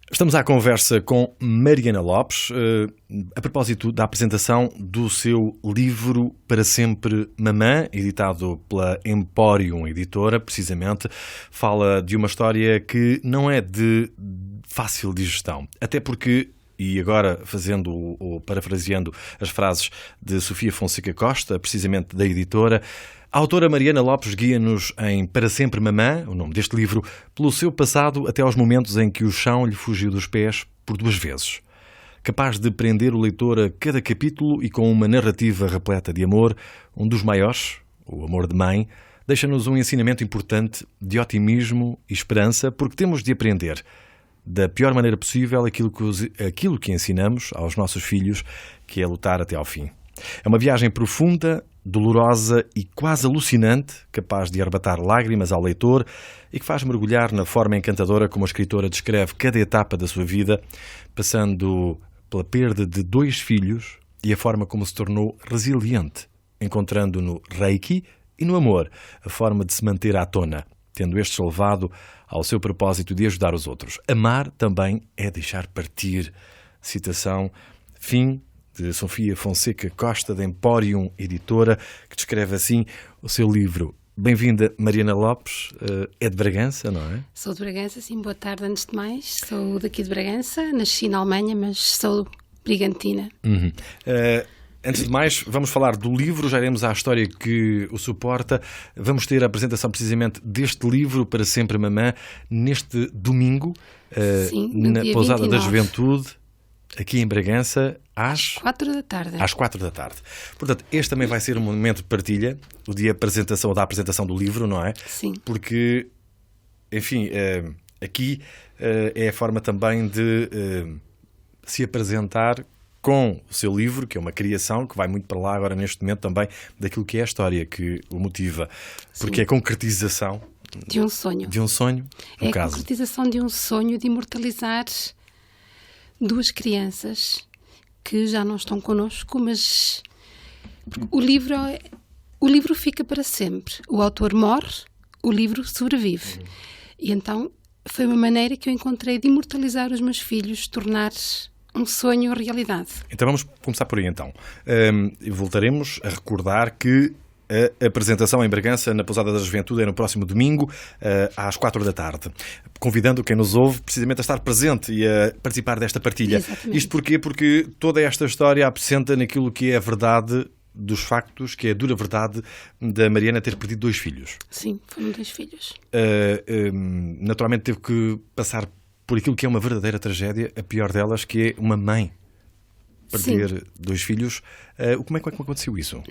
Estamos à conversa com Mariana Lopes, a propósito da apresentação do seu livro Para Sempre Mamã, editado pela Emporium Editora, precisamente. Fala de uma história que não é de fácil digestão, até porque, e agora fazendo ou parafraseando as frases de Sofia Fonseca Costa, precisamente da editora, a autora Mariana Lopes guia-nos em Para Sempre Mamã, o nome deste livro, pelo seu passado até aos momentos em que o chão lhe fugiu dos pés por 2 vezes. Capaz de prender o leitor a cada capítulo e com uma narrativa repleta de amor, um dos maiores, o amor de mãe, deixa-nos um ensinamento importante de otimismo e esperança, porque temos de aprender da pior maneira possível aquilo que ensinamos aos nossos filhos, que é lutar até ao fim. É uma viagem profunda, dolorosa e quase alucinante, capaz de arrebatar lágrimas ao leitor e que faz mergulhar na forma encantadora como a escritora descreve cada etapa da sua vida, passando pela perda de 2 filhos e a forma como se tornou resiliente, encontrando no Reiki e no amor a forma de se manter à tona, tendo estes levado ao seu propósito de ajudar os outros. Amar também é deixar partir. Citação, fim, de Sofia Fonseca Costa, da Emporium Editora, que descreve assim o seu livro. Bem-vinda, Mariana Lopes. É de Bragança, não é? Sou de Bragança, sim. Boa tarde, antes de mais. Sou daqui de Bragança, nasci na Alemanha, mas sou brigantina. Antes de mais, vamos falar do livro, já iremos à história que o suporta. Vamos ter a apresentação precisamente deste livro, Para Sempre Mamã, neste domingo, sim, na dia Pousada 29. da Juventude, aqui em Bragança, às 4 da tarde. Às 4 da tarde. Portanto, este também vai ser um momento de partilha, o dia da apresentação do livro, não é? Sim. Porque, enfim, aqui é a forma também de se apresentar com o seu livro, que é uma criação, que vai muito para lá agora neste momento também, daquilo que é a história que o motiva. Porque Sim. é a concretização De um sonho. de um sonho, no É a caso. concretização de um sonho de imortalizar 2 crianças que já não estão connosco, mas o livro fica para sempre. O autor morre, o livro sobrevive. E então foi uma maneira que eu encontrei de imortalizar os meus filhos, tornar um sonho realidade. Então vamos começar por aí então. E voltaremos a recordar que a apresentação em Bragança, na Pousada da Juventude, é no próximo domingo, às 4 da tarde. Convidando quem nos ouve, precisamente, a estar presente e a participar desta partilha. Exatamente. Isto porquê? Porque toda esta história apresenta naquilo que é a verdade dos factos, que é a dura verdade da Mariana ter perdido 2 filhos. Sim, foram 2 filhos. Naturalmente teve que passar por aquilo que é uma verdadeira tragédia, a pior delas, que é uma mãe perder Sim. 2 filhos. Como é que aconteceu isso?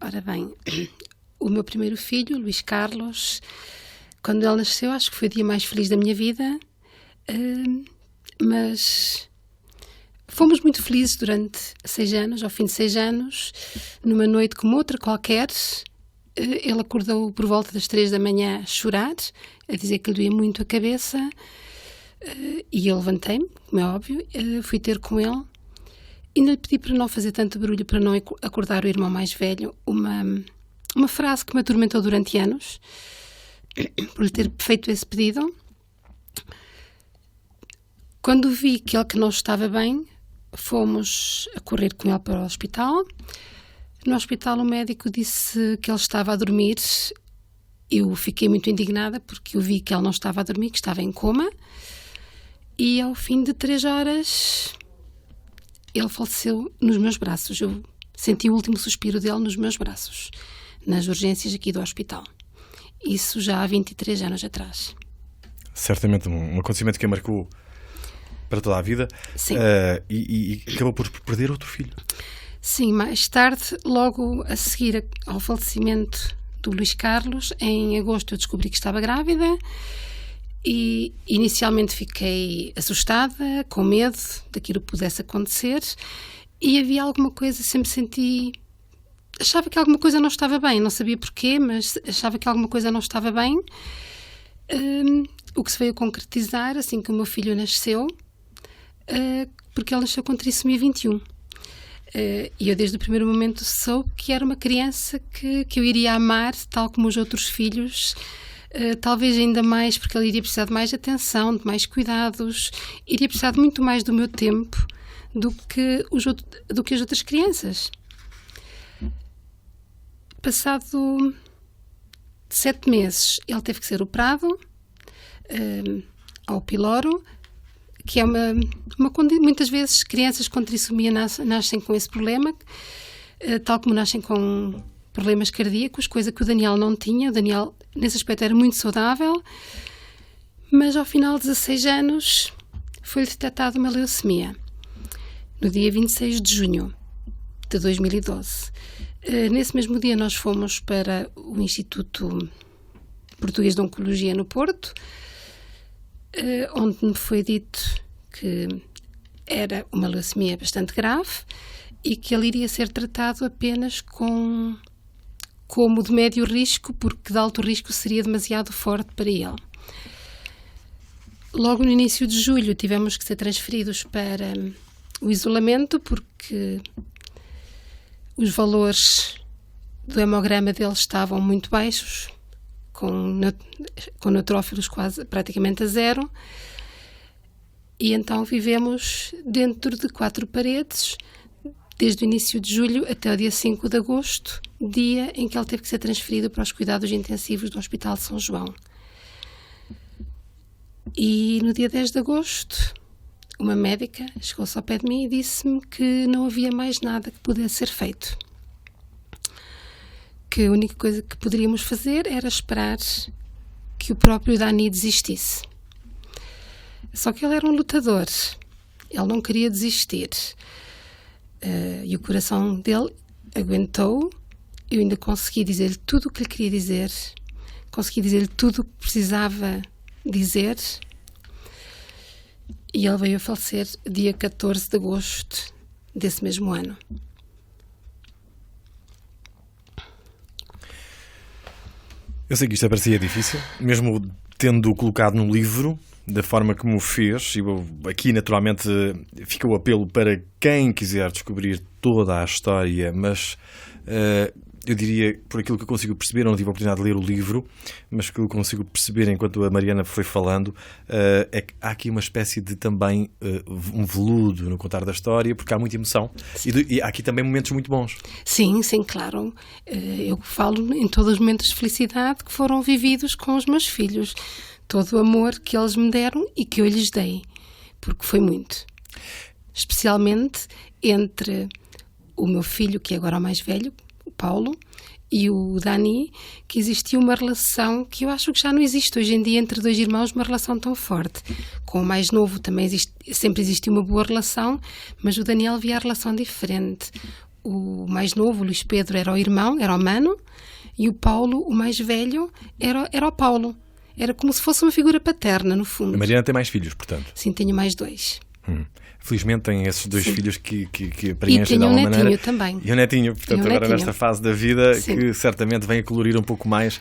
Ora bem, o meu primeiro filho, Luís Carlos, quando ele nasceu, acho que foi o dia mais feliz da minha vida, mas fomos muito felizes durante 6 anos, ao fim de 6 anos, numa noite como outra qualquer. Ele acordou por volta das 3 da manhã a chorar, a dizer que lhe doía muito a cabeça, e eu levantei-me, como é óbvio, fui ter com ele. Ainda lhe pedi para não fazer tanto barulho, para não acordar o irmão mais velho, uma frase que me atormentou durante anos, por lhe ter feito esse pedido. Quando vi que ele que não estava bem, fomos a correr com ele para o hospital. No hospital o médico disse que ele estava a dormir. Eu fiquei muito indignada porque eu vi que ele não estava a dormir, que estava em coma. E ao fim de 3 horas... ele faleceu nos meus braços. Eu senti o último suspiro dele nos meus braços, nas urgências aqui do hospital. Isso já há 23 anos atrás. Certamente um acontecimento que a marcou para toda a vida. Sim. E acabou por perder outro filho. Sim, mais tarde, logo a seguir ao falecimento do Luís Carlos, em agosto eu descobri que estava grávida. E inicialmente fiquei assustada, com medo daquilo que pudesse acontecer, e havia alguma coisa, sempre senti... Achava que alguma coisa não estava bem, não sabia porquê, mas achava que alguma coisa não estava bem. O que se veio a concretizar assim que o meu filho nasceu, porque ele nasceu com trissomia 21. E eu desde o primeiro momento soube que era uma criança que eu iria amar, tal como os outros filhos talvez ainda mais, porque ele iria precisar de mais atenção, de mais cuidados, iria precisar de muito mais do meu tempo do que as outras crianças. Passado 7 meses, ele teve que ser operado ao piloro, que é muitas vezes crianças com trissomia nascem com esse problema, tal como nascem com problemas cardíacos, coisa que o Daniel não tinha. O Daniel, nesse aspecto, era muito saudável, mas ao final de 16 anos foi-lhe detectada uma leucemia, no dia 26 de junho de 2012. Nesse mesmo dia nós fomos para o Instituto Português de Oncologia no Porto, onde me foi dito que era uma leucemia bastante grave e que ele iria ser tratado apenas como de médio risco, porque de alto risco seria demasiado forte para ele. Logo no início de julho tivemos que ser transferidos para o isolamento, porque os valores do hemograma dele estavam muito baixos, com neutrófilos praticamente a zero, e então vivemos dentro de 4 paredes, desde o início de julho até o dia 5 de agosto, dia em que ele teve que ser transferido para os cuidados intensivos do Hospital de São João. E no dia 10 de agosto, uma médica chegou-se ao pé de mim e disse-me que não havia mais nada que pudesse ser feito. Que a única coisa que poderíamos fazer era esperar que o próprio Dani desistisse. Só que ele era um lutador, ele não queria desistir. E o coração dele aguentou. Eu ainda consegui dizer-lhe tudo o que lhe queria dizer, consegui dizer-lhe tudo o que precisava dizer, e ele veio a falecer dia 14 de agosto desse mesmo ano. Eu sei que isto parecia difícil, mesmo tendo colocado no livro, da forma como o fez, e aqui naturalmente fica o apelo para quem quiser descobrir toda a história, mas eu diria, por aquilo que eu consigo perceber, eu não tive a oportunidade de ler o livro, mas aquilo que eu consigo perceber enquanto a Mariana foi falando, é que há aqui uma espécie de também um veludo no contar da história, porque há muita emoção e há aqui também momentos muito bons. Sim, claro. Eu falo em todos os momentos de felicidade que foram vividos com os meus filhos. Todo o amor que eles me deram e que eu lhes dei, porque foi muito. Especialmente entre o meu filho, que é agora o mais velho, o Paulo, e o Dani, que existia uma relação que eu acho que já não existe hoje em dia entre 2 irmãos, uma relação tão forte. Com o mais novo também sempre existiu uma boa relação, mas o Daniel via a relação diferente. O mais novo, o Luís Pedro, era o irmão, era o mano, e o Paulo, o mais velho, era o Paulo. Era como se fosse uma figura paterna, no fundo. A Mariana tem mais filhos, portanto? Sim, tenho mais 2. Felizmente tem esses 2 filhos que preenchem de alguma maneira. E tenho um netinho também. E um netinho, portanto, agora nesta fase da vida, sim, que certamente vem a colorir um pouco mais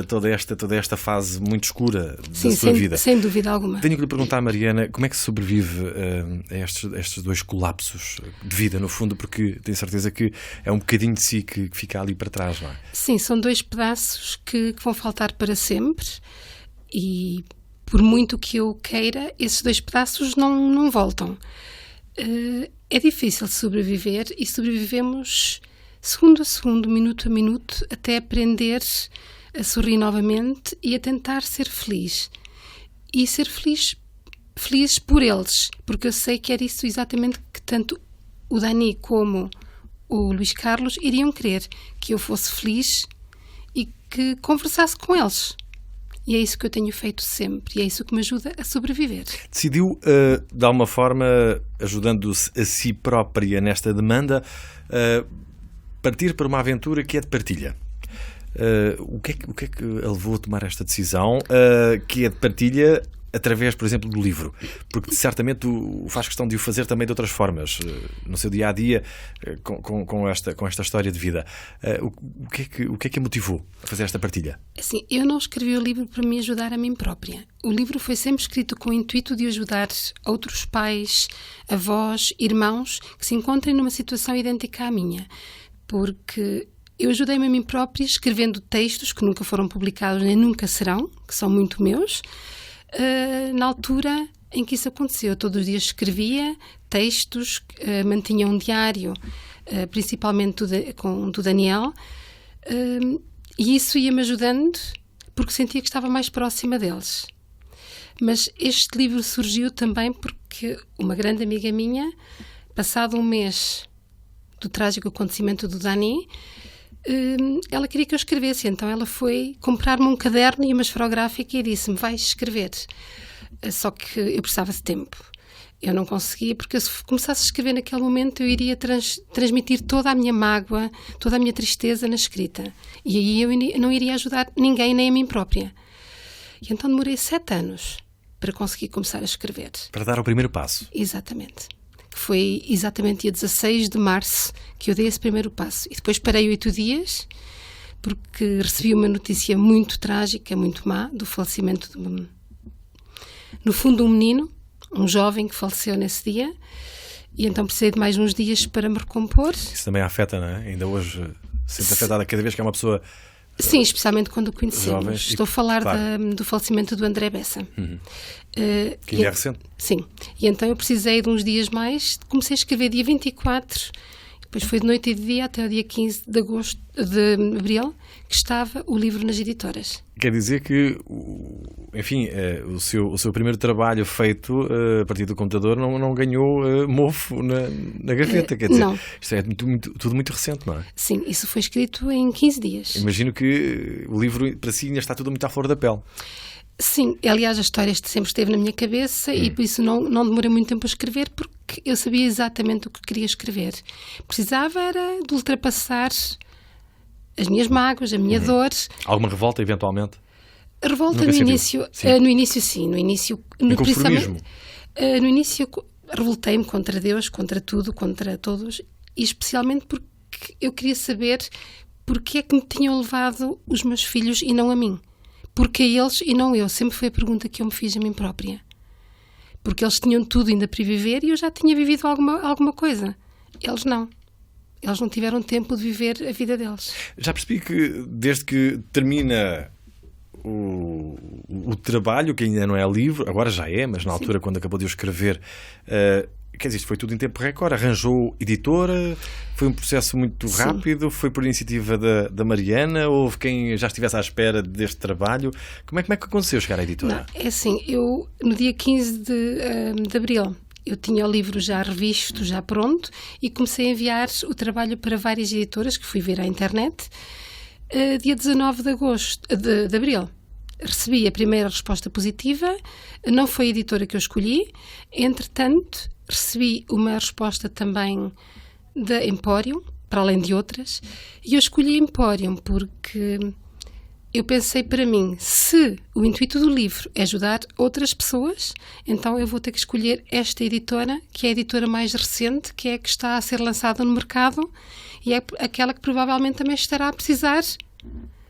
toda esta fase muito escura da sua vida. Sem dúvida alguma. Tenho que lhe perguntar, Mariana, como é que se sobrevive a estes 2 colapsos de vida, no fundo, porque tenho certeza que é um bocadinho de si que fica ali para trás, não é? Sim, são 2 pedaços que vão faltar para sempre, e por muito que eu queira, esses 2 pedaços não voltam. É difícil sobreviver, e sobrevivemos segundo a segundo, minuto a minuto, até aprender a sorrir novamente e a tentar ser feliz. E ser feliz por eles, porque eu sei que era isso exatamente que tanto o Dani como o Luís Carlos iriam querer, que eu fosse feliz e que conversasse com eles. E é isso que eu tenho feito sempre, e é isso que me ajuda a sobreviver. Decidiu, de alguma forma, ajudando-se a si própria nesta demanda, partir para uma aventura que é de partilha. O que é que a levou a tomar esta decisão, que é de partilha através, por exemplo, do livro? Porque certamente faz questão de o fazer também de outras formas, no seu dia-a-dia, com esta história de vida. O que é que a motivou a fazer esta partilha? Assim, eu não escrevi o livro para me ajudar a mim própria. O livro foi sempre escrito com o intuito de ajudar outros pais, avós, irmãos que se encontrem numa situação idêntica à minha. Porque eu ajudei-me a mim própria escrevendo textos que nunca foram publicados nem nunca serão, que são muito meus, na altura em que isso aconteceu. Todos os dias escrevia textos, mantinha um diário, principalmente do Daniel, e isso ia-me ajudando porque sentia que estava mais próxima deles. Mas este livro surgiu também porque uma grande amiga minha, passado um mês do trágico acontecimento do Dani, ela queria que eu escrevesse, então ela foi comprar-me um caderno e uma esferográfica e disse-me: vais escrever. Só que eu precisava de tempo. Eu não conseguia, porque se começasse a escrever naquele momento eu iria transmitir toda a minha mágoa, toda a minha tristeza na escrita. E aí eu não iria ajudar ninguém, nem a mim própria. E então demorei 7 anos para conseguir começar a escrever. Para dar o primeiro passo. Exatamente. Foi exatamente dia 16 de março que eu dei esse primeiro passo. E depois parei 8 dias, porque recebi uma notícia muito trágica, muito má, do falecimento no fundo, um menino, um jovem que faleceu nesse dia. E então precisei de mais uns dias para me recompor. Isso também afeta, não é? Ainda hoje sente afetada cada vez que é uma pessoa... Sim, especialmente quando o conhecemos. Jovens. Estou a falar do falecimento do André Bessa. Que ainda é recente. Sim. E então eu precisei de uns dias mais. Comecei a escrever dia 24, depois foi de noite e de dia até o dia 15 de abril, que estava o livro nas editoras. Quer dizer que, enfim, o seu primeiro trabalho feito a partir do computador não ganhou mofo na gaveta, quer dizer, não. Isto é tudo muito recente, não é? Sim, isso foi escrito em 15 dias. Imagino que o livro para si ainda está tudo muito à flor da pele. Sim, aliás a história sempre esteve na minha cabeça e por isso não demorei muito tempo a escrever, porque eu sabia exatamente o que queria escrever. Precisava era de ultrapassar as minhas mágoas, a minha dor. Alguma revolta, eventualmente? Revolta no início, sim. No início, inconformismo? No início revoltei-me contra Deus, contra tudo, contra todos, e especialmente porque eu queria saber porque é que me tinham levado os meus filhos e não a mim. Porque a eles e não eu. Sempre foi a pergunta que eu me fiz a mim própria. Porque eles tinham tudo ainda para viver e eu já tinha vivido alguma coisa. Eles não. Eles não tiveram tempo de viver a vida deles. Já percebi que desde que termina o trabalho, que ainda não é livro, agora já é, mas na altura quando acabou de eu escrever, quer dizer, isto foi tudo em tempo recorde, arranjou editora, foi um processo muito rápido, foi por iniciativa da Mariana, houve quem já estivesse à espera deste trabalho. Como é que aconteceu chegar à editora? Não, é assim, eu no dia 15 de abril eu tinha o livro já revisto, já pronto, e comecei a enviar o trabalho para várias editoras que fui ver à internet. Dia 19 de abril recebi a primeira resposta positiva, não foi a editora que eu escolhi, entretanto recebi uma resposta também da Emporium, para além de outras, e eu escolhi a Emporium porque eu pensei para mim, se o intuito do livro é ajudar outras pessoas, então eu vou ter que escolher esta editora, que é a editora mais recente, que é a que está a ser lançada no mercado e é aquela que provavelmente também estará a precisar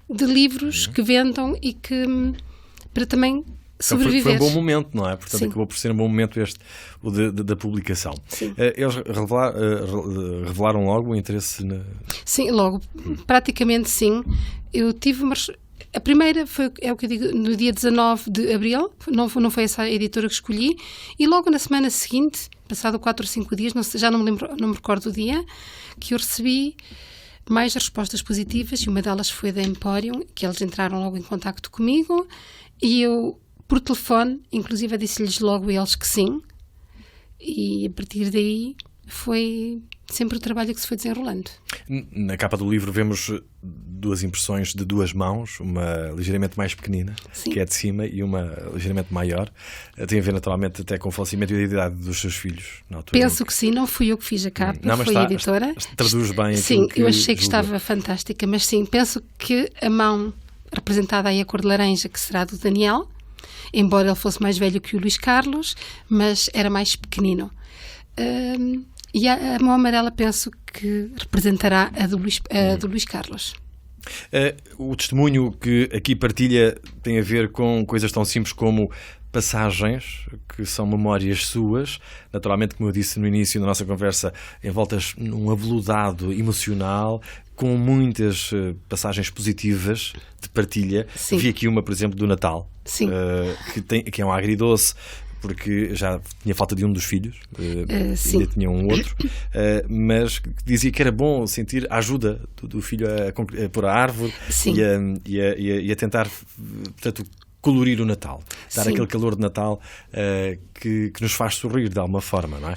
de livros que vendam e que para também sobreviver. Foi um bom momento, não é? Portanto, sim, acabou por ser um bom momento o da publicação. Sim. Eles revelaram logo o interesse na... Sim, logo. Praticamente sim. Eu tive uma... A primeira foi, é o que eu digo, no dia 19 de abril, não foi essa a editora que escolhi, e logo na semana seguinte, passado 4 ou 5 dias, já não me recordo do dia, que eu recebi mais respostas positivas, e uma delas foi da Emporium, que eles entraram logo em contacto comigo, e eu, por telefone, inclusive disse-lhes logo a eles que sim, e a partir daí foi sempre o trabalho que se foi desenrolando. Na capa do livro vemos 2 impressões de 2 mãos, uma ligeiramente mais pequenina, sim, que é de cima, e uma ligeiramente maior. Tem a ver naturalmente até com o falecimento e a idade dos seus filhos na altura. Penso que sim, não fui eu que fiz a capa, não, mas foi a editora. Traduz bem aquilo. Sim, que eu achei que julga. estava fantástica, mas sim, penso que a mão representada aí a cor de laranja, que será do Daniel, embora ele fosse mais velho que o Luís Carlos, mas era mais pequenino. E a mão amarela penso que representará a do Luís Carlos. O testemunho que aqui partilha tem a ver com coisas tão simples como passagens que são memórias suas, naturalmente, como eu disse no início da nossa conversa, envoltas num aveludado emocional, com muitas passagens positivas de partilha. Sim. Vi aqui uma, por exemplo, do Natal, Sim. Que é um agridoce, porque já tinha falta de um dos filhos, ainda tinha um outro, mas que dizia que era bom sentir a ajuda do filho a pôr a árvore e a tentar, portanto, colorir o Natal, dar aquele calor de Natal que nos faz sorrir de alguma forma, não é?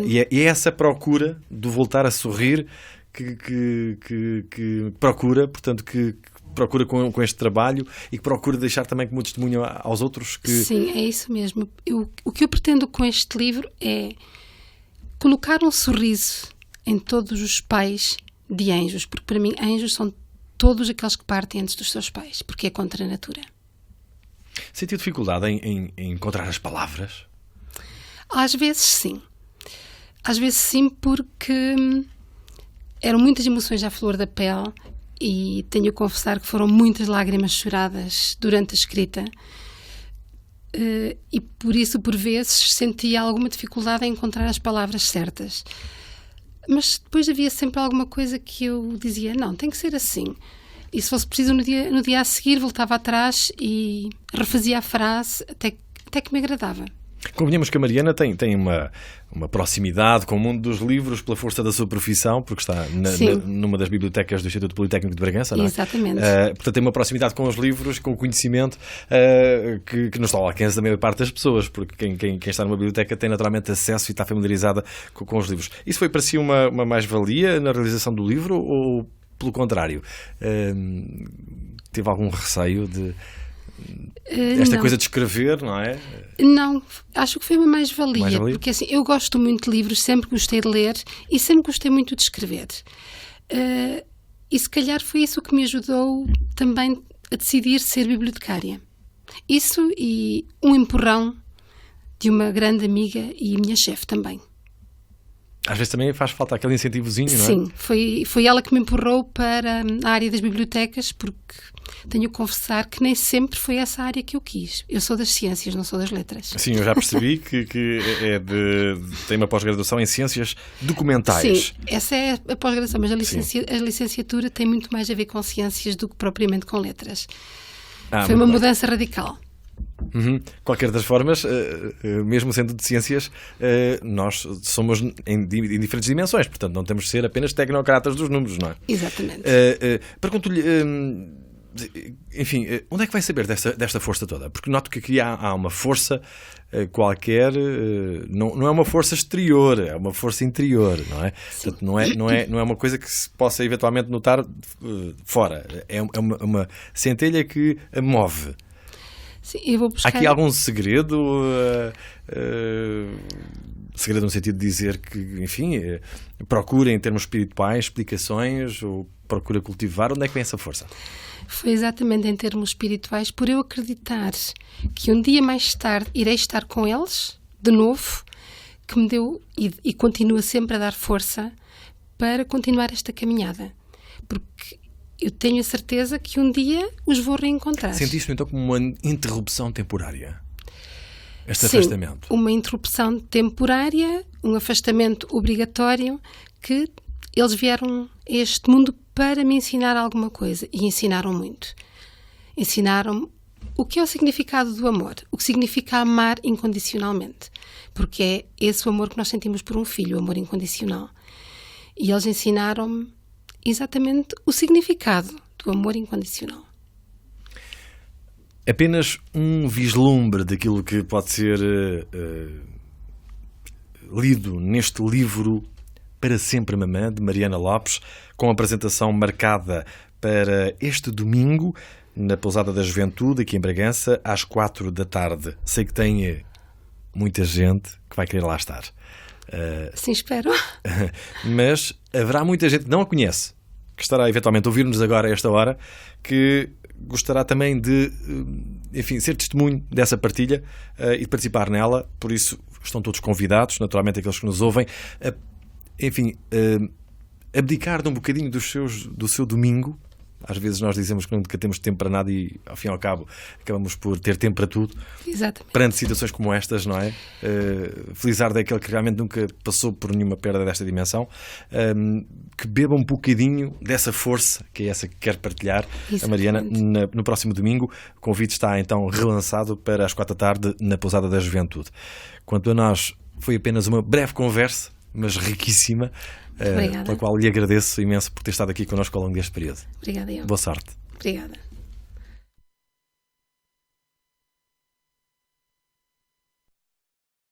E é essa procura de voltar a sorrir que procura, portanto, que procura com este trabalho e que procura deixar também como testemunho aos outros. Sim, é isso mesmo. O que eu pretendo com este livro é colocar um sorriso em todos os pais de anjos, porque para mim anjos são todos aqueles que partem antes dos seus pais, porque é contra a natura. Sentiu dificuldade em encontrar as palavras? Às vezes sim. Às vezes sim, porque eram muitas emoções à flor da pele e tenho a confessar que foram muitas lágrimas choradas durante a escrita e por isso, por vezes, sentia alguma dificuldade em encontrar as palavras certas. Mas depois havia sempre alguma coisa que eu dizia, não, tem que ser assim. E se fosse preciso, no dia a seguir, voltava atrás e refazia a frase até que me agradava. Convenhamos que a Mariana tem uma proximidade com o mundo dos livros pela força da sua profissão, porque está numa das bibliotecas do Instituto Politécnico de Bragança, não é? Exatamente. Portanto, tem uma proximidade com os livros, com o conhecimento que não está ao alcance da maior parte das pessoas, porque quem está numa biblioteca tem naturalmente acesso e está familiarizada com os livros. Isso foi para si uma mais-valia na realização do livro ou, pelo contrário, teve algum receio de esta coisa de escrever, não é? Não, acho que foi uma mais-valia, porque assim, eu gosto muito de livros, sempre gostei de ler e sempre gostei muito de escrever. E se calhar foi isso que me ajudou também a decidir ser bibliotecária. Isso e um empurrão de uma grande amiga e minha chefe também. Às vezes também faz falta aquele incentivozinho, não é? Sim, foi ela que me empurrou para a área das bibliotecas, porque tenho que confessar que nem sempre foi essa área que eu quis. Eu sou das ciências, não sou das letras. Sim, eu já percebi que tem uma pós-graduação em ciências documentais. Sim, essa é a pós-graduação, mas a licenciatura tem muito mais a ver com ciências do que propriamente com letras. Foi uma mudança radical. Qualquer das formas, mesmo sendo de ciências, nós somos em diferentes dimensões, portanto não temos de ser apenas tecnocratas dos números, não é? Exatamente. Pergunto-lhe, enfim, onde é que vai saber desta força toda? Porque noto que aqui há uma força qualquer, não é uma força exterior, é uma força interior, não é? Portanto, não é uma coisa que se possa eventualmente notar fora, é uma centelha que a move. Sim, eu vou buscar... Há aqui algum segredo? Segredo no sentido de dizer que, enfim, procura em termos espirituais explicações ou procura cultivar? Onde é que vem essa força? Foi exatamente em termos espirituais, por eu acreditar que um dia mais tarde irei estar com eles, de novo, que me deu e continua sempre a dar força para continuar esta caminhada. Porque eu tenho a certeza que um dia os vou reencontrar. Sentiste então como uma interrupção temporária? Este afastamento? Sim, uma interrupção temporária, um afastamento obrigatório, que eles vieram a este mundo para me ensinar alguma coisa. E ensinaram muito. Ensinaram-me o que é o significado do amor, o que significa amar incondicionalmente. Porque é esse o amor que nós sentimos por um filho, o amor incondicional. E eles ensinaram-me exatamente o significado do amor incondicional. Apenas um vislumbre daquilo que pode ser lido neste livro Para Sempre Mamã, de Mariana Lopes, com a apresentação marcada para este domingo, na Pousada da Juventude, aqui em Bragança, às 4 da tarde. Sei que tem muita gente que vai querer lá estar. Sim, espero. Mas haverá muita gente que não a conhece, que estará eventualmente a ouvir-nos agora a esta hora, que gostará também de, enfim, ser testemunho dessa partilha e de participar nela. Por isso estão todos convidados, naturalmente aqueles que nos ouvem, a abdicar de um bocadinho do seu domingo, Às vezes nós dizemos que nunca temos tempo para nada e, ao fim e ao cabo, acabamos por ter tempo para tudo. Exatamente. Perante situações como estas, não é? Felizardo é aquele que realmente nunca passou por nenhuma perda desta dimensão. Que beba um bocadinho dessa força, que é essa que quer partilhar. Exatamente. A Mariana, no próximo domingo. O convite está então relançado para as 4 da tarde na Pousada da Juventude. Quanto a nós, foi apenas uma breve conversa, mas riquíssima, pela qual lhe agradeço imenso por ter estado aqui connosco ao longo deste período. Obrigada, eu. Boa sorte. Obrigada.